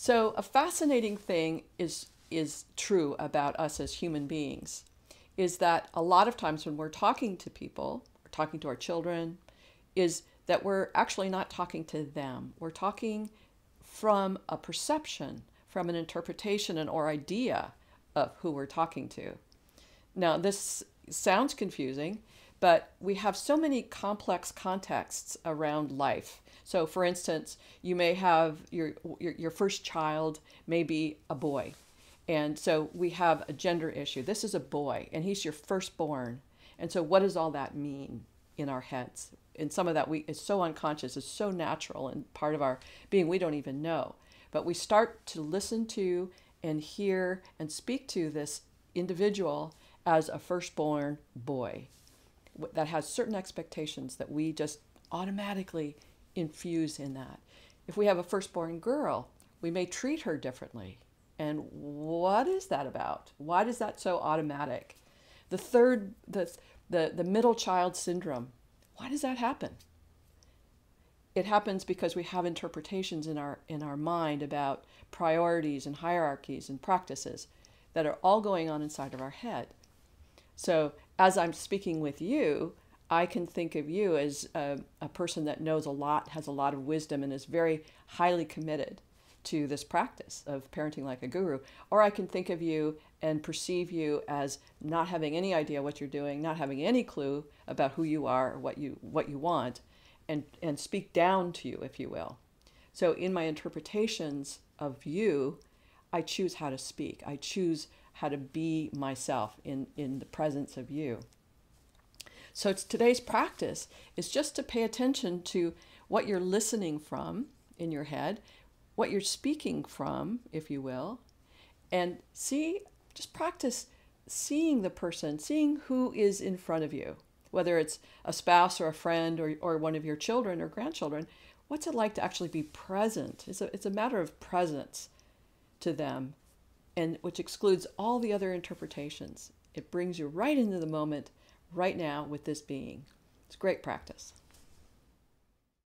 So a fascinating thing is true about us as human beings is that a lot of times when we're talking to people, or talking to our children, is that we're actually not talking to them. We're talking from a perception, from an interpretation and or idea of who we're talking to. Now, this sounds confusing, but we have so many complex contexts around life. So, for instance, you may have your first child may be a boy. And so we have a gender issue. This is a boy, and he's your firstborn. And so, what does all that mean in our heads? And some of that is so unconscious, it's so natural and part of our being, we don't even know. But we start to listen to and hear and speak to this individual as a firstborn boy that has certain expectations that we just automatically infuse in that. If we have a firstborn girl, we may treat her differently. And what is that about? Why is that so automatic? The third, the middle child syndrome, why does that happen? It happens because we have interpretations in our mind about priorities and hierarchies and practices that are all going on inside of our head. So as I'm speaking with you, I can think of you as a person that knows a lot, has a lot of wisdom, and is very highly committed to this practice of parenting like a guru. Or I can think of you and perceive you as not having any idea what you're doing, not having any clue about who you are or what you want, and speak down to you, if you will. So in my interpretations of you, I choose how to speak. I choose how to be myself in the presence of you. So today's practice is just to pay attention to what you're listening from in your head, what you're speaking from, if you will, and just practice seeing the person, seeing who is in front of you, whether it's a spouse or a friend or one of your children or grandchildren. What's it like to actually be present? It's a matter of presence to them, and which excludes all the other interpretations. It brings you right into the moment, right now, with this being. It's great practice.